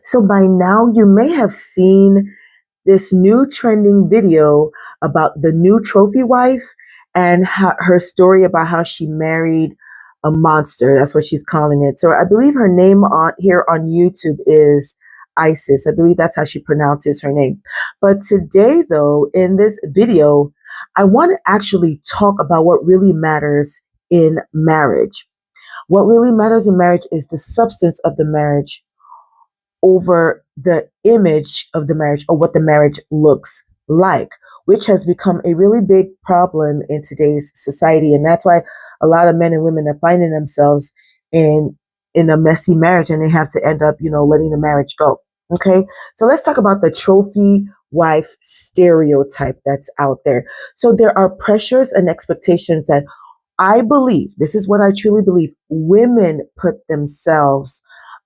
So by now, you may have seen this new trending video about the new trophy wife and her story about how she married a monster. That's what she's calling it. So I believe her name on here on YouTube is Isis. I believe that's how she pronounces her name. But today, though, in this video, I want to actually talk about what really matters in marriage. What really matters in marriage is the substance of the marriage over the image of the marriage or what the marriage looks like, which has become a really big problem in today's society. And that's why a lot of men and women are finding themselves in a messy marriage, and they have to end up, letting the marriage go. Okay. So let's talk about the trophy wife stereotype that's out there. So there are pressures and expectations that I believe, this is what I truly believe, women put themselves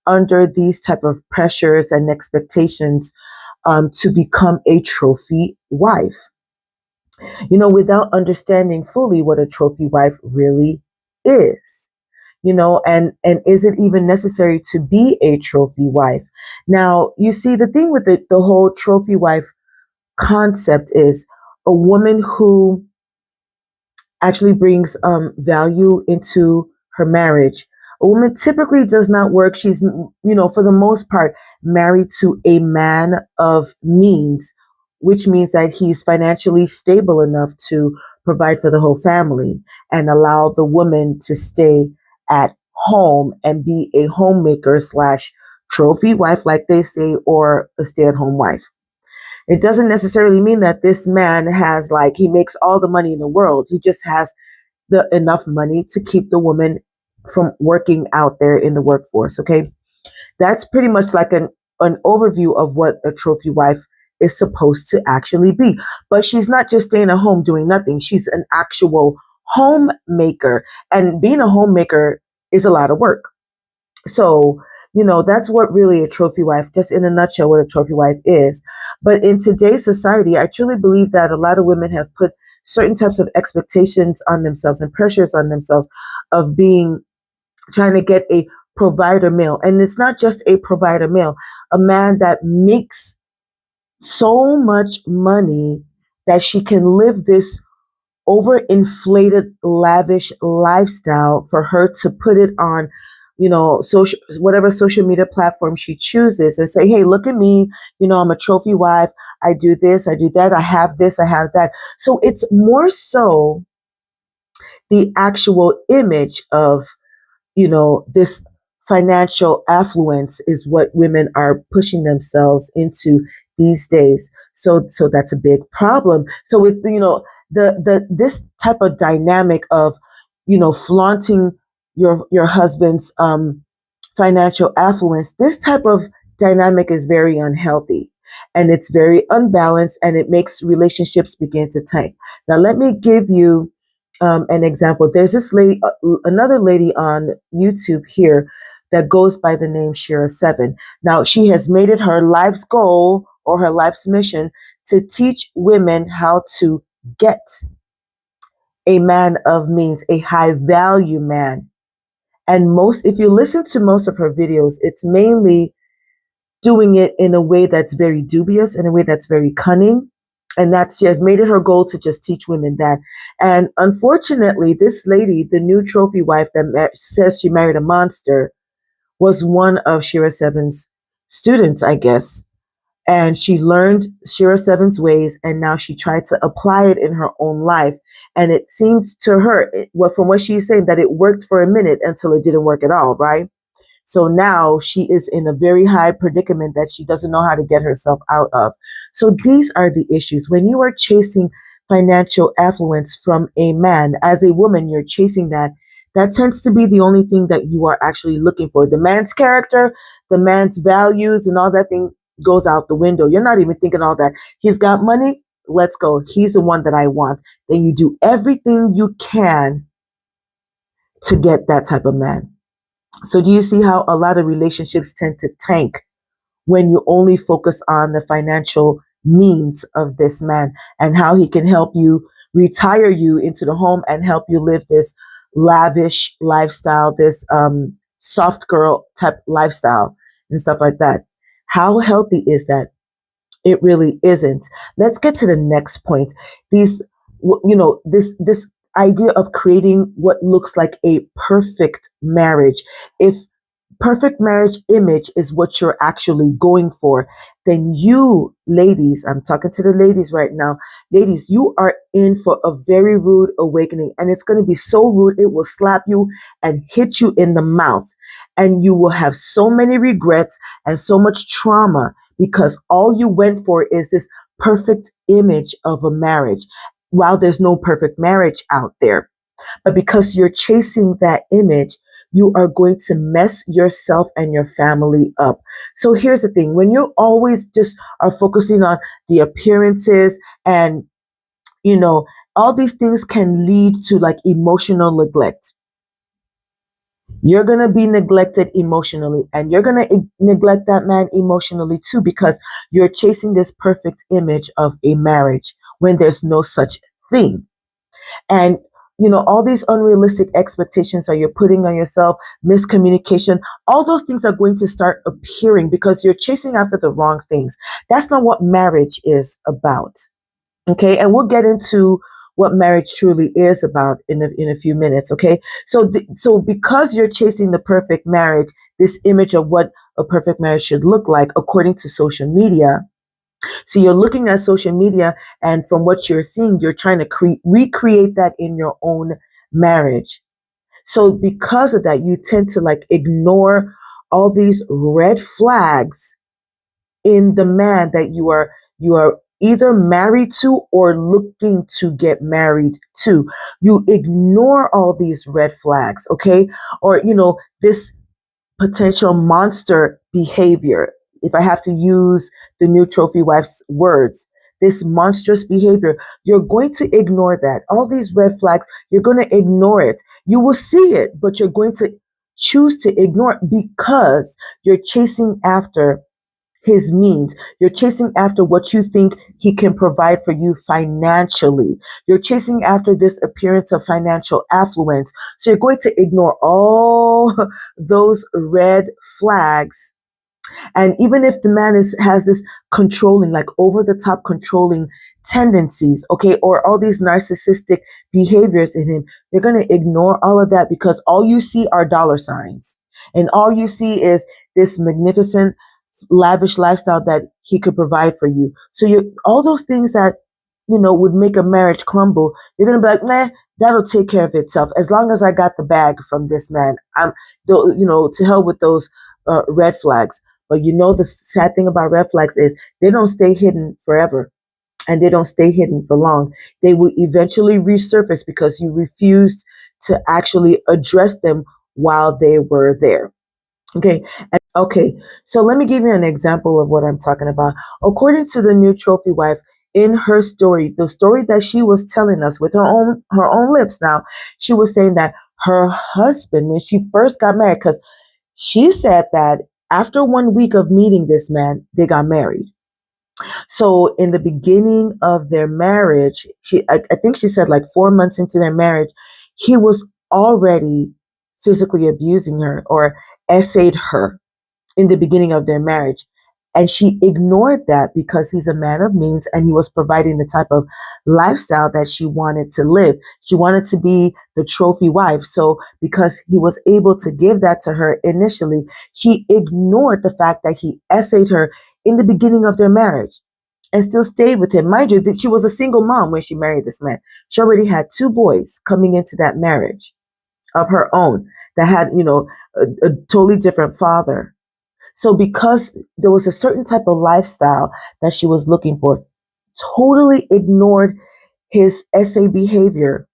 under these type of pressures and expectations to become a trophy wife, without understanding fully what a trophy wife really is, and is it even necessary to be a trophy wife? Now, you see, the thing with the whole trophy wife concept is a woman who actually brings value into her marriage. A woman typically does not work. She's, for the most part, married to a man of means, which means that he's financially stable enough to provide for the whole family and allow the woman to stay at home and be a homemaker slash trophy wife, like they say, or a stay-at-home wife. It doesn't necessarily mean that this man has he makes all the money in the world. He just has the enough money to keep the woman from working out there in the workforce. Okay. That's pretty much like an overview of what a trophy wife is supposed to actually be. But she's not just staying at home doing nothing. She's an actual homemaker. And being a homemaker is a lot of work. So, that's what really a trophy wife, just in a nutshell, what a trophy wife is. But in today's society, I truly believe that a lot of women have put certain types of expectations on themselves and pressures on themselves of trying to get a provider male. And it's not just a provider male, a man that makes so much money that she can live this overinflated, lavish lifestyle for her to put it on, whatever social media platform she chooses and say, hey, look at me, I'm a trophy wife. I do this, I do that. I have this, I have that. So it's more so the actual image of, this financial affluence is what women are pushing themselves into these days. So that's a big problem. So with, this type of dynamic of, flaunting your husband's financial affluence, this type of dynamic is very unhealthy and it's very unbalanced, and it makes relationships begin to tank. Now, let me give you an example. There's this lady, another lady on YouTube here that goes by the name Shira7. Now, she has made it her life's goal or her life's mission to teach women how to get a man of means, a high value man. And if you listen to most of her videos, it's mainly doing it in a way that's very dubious, in a way that's very cunning. And she has made it her goal to just teach women that. And unfortunately, this lady, the new trophy wife that says she married a monster, was one of Shira7's students, I guess. And she learned Shira7's ways, and now she tried to apply it in her own life. And it seems to her, from what she's saying, that it worked for a minute until it didn't work at all, right? So now she is in a very high predicament that she doesn't know how to get herself out of. So these are the issues. When you are chasing financial affluence from a man, as a woman, you're chasing that. That tends to be the only thing that you are actually looking for. The man's character, the man's values, and all that thing goes out the window. You're not even thinking all that. He's got money. Let's go. He's the one that I want. Then you do everything you can to get that type of man. So do you see how a lot of relationships tend to tank when you only focus on the financial means of this man and how he can help you retire you into the home and help you live this lavish lifestyle, this soft girl type lifestyle and stuff like that. How healthy is that? It really isn't. Let's get to the next point. These, this idea of creating what looks like a perfect marriage. If perfect marriage image is what you're actually going for, then you, ladies, I'm talking to the ladies right now, ladies, you are in for a very rude awakening. And it's going to be so rude, it will slap you and hit you in the mouth. And you will have so many regrets and so much trauma because all you went for is this perfect image of a marriage. While there's no perfect marriage out there, but because you're chasing that image, you are going to mess yourself and your family up. So here's the thing, when you always just are focusing on the appearances and, you know, all these things can lead to like emotional neglect. You're going to be neglected emotionally, and you're going to neglect that man emotionally too, because you're chasing this perfect image of a marriage when there's no such thing. And all these unrealistic expectations that you're putting on yourself, miscommunication, all those things are going to start appearing because you're chasing after the wrong things. That's not what marriage is about. Okay, and we'll get into what marriage truly is about in a few minutes. Okay, so because you're chasing the perfect marriage, this image of what a perfect marriage should look like according to social media. So you're looking at social media, and from what you're seeing, you're trying to recreate that in your own marriage. So because of that, you tend to like ignore all these red flags in the man that you are either married to or looking to get married to. You ignore all these red flags, okay? Or this potential monster behavior. If I have to use the new trophy wife's words, this monstrous behavior, you're going to ignore that. All these red flags, you're going to ignore it. You will see it, but you're going to choose to ignore it because you're chasing after his means. You're chasing after what you think he can provide for you financially. You're chasing after this appearance of financial affluence. So you're going to ignore all those red flags. And even if the man has this controlling, like over the top controlling tendencies, okay, or all these narcissistic behaviors in him, you're going to ignore all of that because all you see are dollar signs. And all you see is this magnificent lavish lifestyle that he could provide for you. So you all those things that would make a marriage crumble, you're gonna be like, nah, that'll take care of itself. As long as I got the bag from this man, to hell with those red flags. But the sad thing about red flags is they don't stay hidden forever, and they don't stay hidden for long. They will eventually resurface because you refused to actually address them while they were there. Okay. Okay. So let me give you an example of what I'm talking about. According to the new trophy wife, in her story, the story that she was telling us with her own lips now, she was saying that her husband, when she first got married, because she said that after 1 week of meeting this man, they got married. So in the beginning of their marriage, I think she said like 4 months into their marriage, he was already physically abusing her or essayed her in the beginning of their marriage. And she ignored that because he's a man of means and he was providing the type of lifestyle that she wanted to live. She wanted to be the trophy wife. So because he was able to give that to her initially, she ignored the fact that he essayed her in the beginning of their marriage and still stayed with him. Mind you, that she was a single mom when she married this man. She already had 2 boys coming into that marriage of her own that had, a totally different father. So because there was a certain type of lifestyle that she was looking for, totally ignored his essay behavior.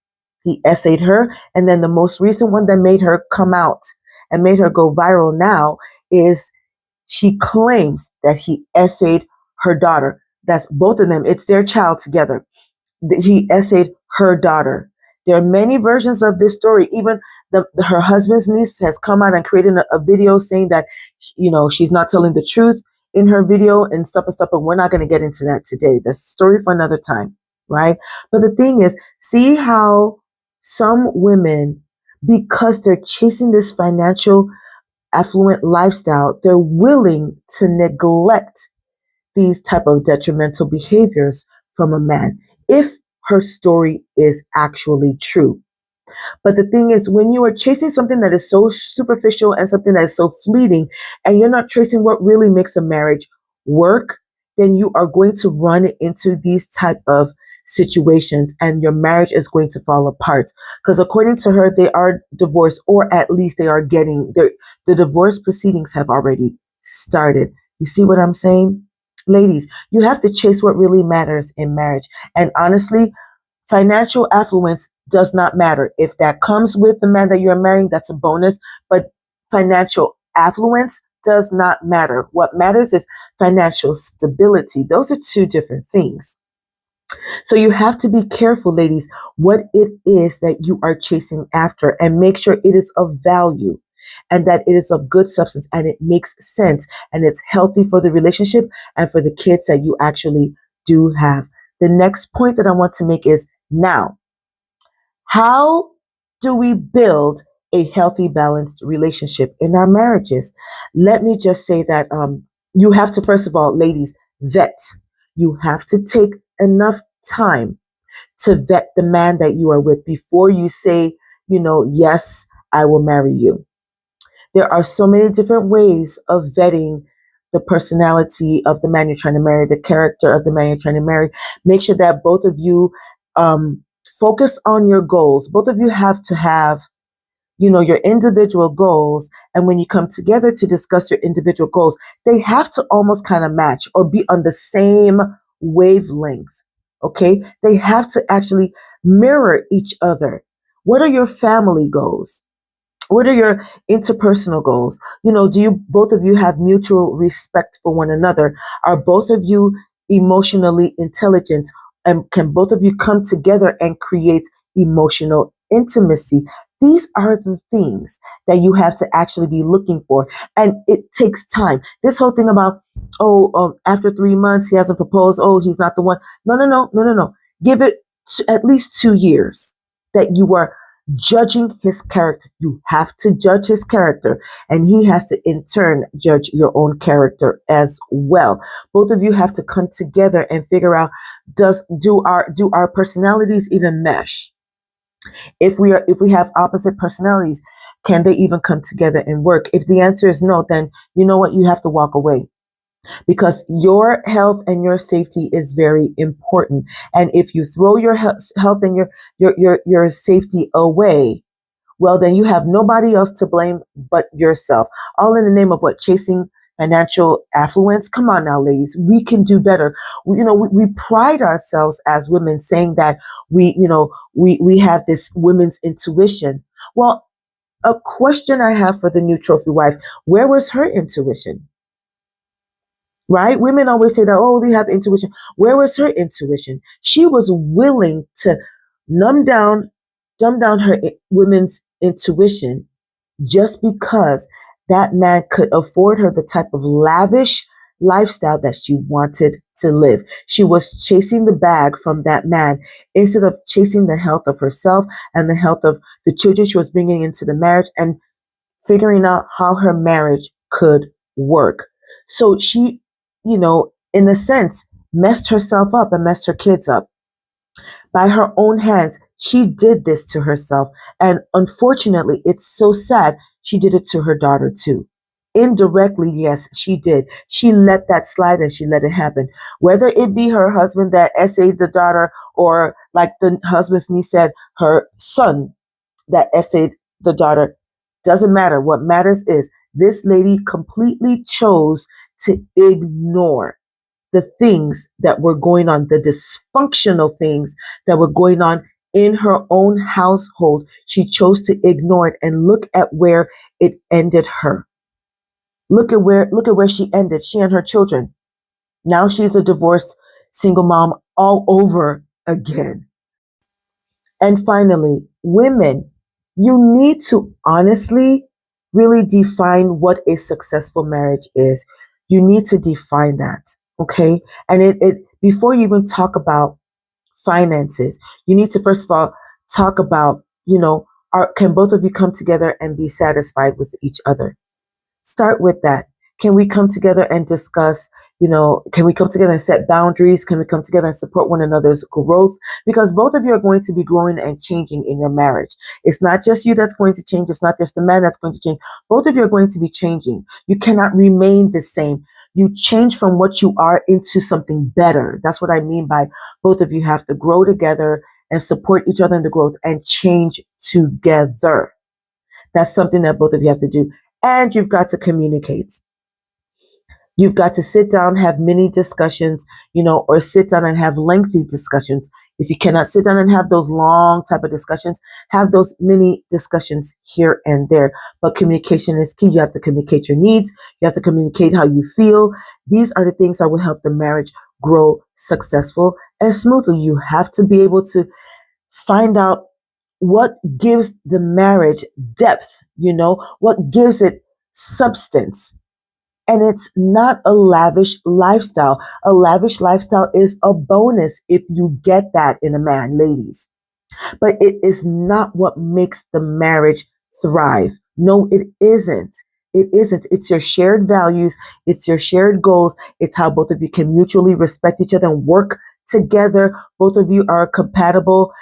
He essayed her. And then the most recent one that made her come out and made her go viral now is she claims that he essayed her daughter. That's both of them. It's their child together. He essayed her daughter. There are many versions of this story. Even her husband's niece has come out and created a video saying that, she's not telling the truth in her video and stuff and stuff. But we're not going to get into that today. That's a story for another time, right? But the thing is, see how some women, because they're chasing this financial affluent lifestyle, they're willing to neglect these type of detrimental behaviors from a man if her story is actually true. But the thing is, when you are chasing something that is so superficial and something that is so fleeting, and you're not tracing what really makes a marriage work, then you are going to run into these type of situations and your marriage is going to fall apart. Because according to her, they are divorced, or at least they are getting the divorce proceedings have already started. You see what I'm saying? Ladies, you have to chase what really matters in marriage. And honestly, financial affluence does not matter. If that comes with the man that you're marrying, that's a bonus. But financial affluence does not matter. What matters is financial stability. Those are two different things. So you have to be careful, ladies, what it is that you are chasing after, and make sure it is of value and that it is of good substance and it makes sense and it's healthy for the relationship and for the kids that you actually do have. The next point that I want to make is, now, how do we build a healthy, balanced relationship in our marriages? Let me just say that you have to, first of all, ladies, vet. You have to take enough time to vet the man that you are with before you say, yes, I will marry you. There are so many different ways of vetting the personality of the man you're trying to marry, the character of the man you're trying to marry. Make sure that both of you focus on your goals. Both of you have to have, your individual goals. And when you come together to discuss your individual goals, they have to almost kind of match or be on the same wavelength. Okay? They have to actually mirror each other. What are your family goals? What are your interpersonal goals? Do you, both of you, have mutual respect for one another? Are both of you emotionally intelligent? And can both of you come together and create emotional intimacy? These are the things that you have to actually be looking for. And it takes time. This whole thing about, after 3 months, he hasn't proposed. Oh, he's not the one. No, no, no, no, no, no. Give it at least 2 years that you are judging his character. You have to judge his character, and he has to in turn judge your own character as well. Both of you have to come together and figure out, do our personalities even mesh? If we have opposite personalities, can they even come together and work? If the answer is no, then you know what, you have to walk away, because your health and your safety is very important. And if you throw your health and your safety away, well, then you have nobody else to blame but yourself. All in the name of what? Chasing financial affluence? Come on now, ladies. We can do better. We pride ourselves as women saying that we have this women's intuition. Well, a question I have for the new trophy wife: where was her intuition? Right? Women always say that, oh, they have intuition. Where was her intuition? She was willing to numb down, dumb down her women's intuition just because that man could afford her the type of lavish lifestyle that she wanted to live. She was chasing the bag from that man instead of chasing the health of herself and the health of the children she was bringing into the marriage, and figuring out how her marriage could work. So she, in a sense, messed herself up and messed her kids up. By her own hands, she did this to herself. And unfortunately, it's so sad, she did it to her daughter too. Indirectly, yes, she did. She let that slide and she let it happen. Whether it be her husband that essayed the daughter, or like the husband's niece said, her son that essayed the daughter, doesn't matter. What matters is this lady completely chose to ignore the things that were going on, the dysfunctional things that were going on in her own household. She chose to ignore it, and look at where it ended her. Look at where she ended, she and her children. Now she's a divorced single mom all over again. And finally, women, you need to honestly really define what a successful marriage is. You need to define that. Okay. And it before you even talk about finances, you need to first of all talk about, can both of you come together and be satisfied with each other? Start with that. Can we come together and discuss, can we come together and set boundaries? Can we come together and support one another's growth? Because both of you are going to be growing and changing in your marriage. It's not just you that's going to change. It's not just the man that's going to change. Both of you are going to be changing. You cannot remain the same. You change from what you are into something better. That's what I mean by both of you have to grow together and support each other in the growth and change together. That's something that both of you have to do. And you've got to communicate. You've got to sit down, have many discussions, or sit down and have lengthy discussions. If you cannot sit down and have those long type of discussions, have those mini discussions here and there. But communication is key. You have to communicate your needs. You have to communicate how you feel. These are the things that will help the marriage grow successful and smoothly. You have to be able to find out what gives the marriage depth, what gives it substance. And it's not a lavish lifestyle. A lavish lifestyle is a bonus if you get that in a man, ladies. But it is not what makes the marriage thrive. No, it isn't. It isn't. It's your shared values. It's your shared goals. It's how both of you can mutually respect each other and work together. Both of you are compatible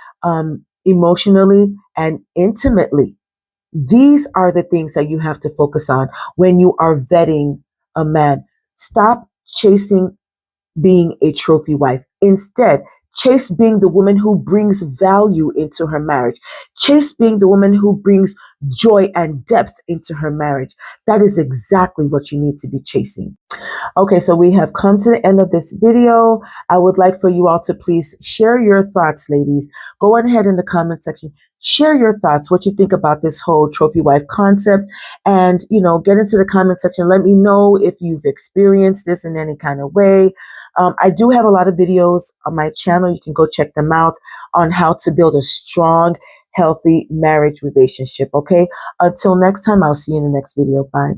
emotionally and intimately. These are the things that you have to focus on when you are vetting a man. Stop chasing being a trophy wife. Instead, chase being the woman who brings value into her marriage. Chase being the woman who brings joy and depth into her marriage. That is exactly what you need to be chasing. Okay, so we have come to the end of this video. I would like for you all to please share your thoughts, ladies. Go on ahead in the comment section. Share your thoughts, what you think about this whole trophy wife concept, and, get into the comment section. Let me know if you've experienced this in any kind of way. I do have a lot of videos on my channel. You can go check them out on how to build a strong, healthy marriage relationship. Okay. Until next time, I'll see you in the next video. Bye.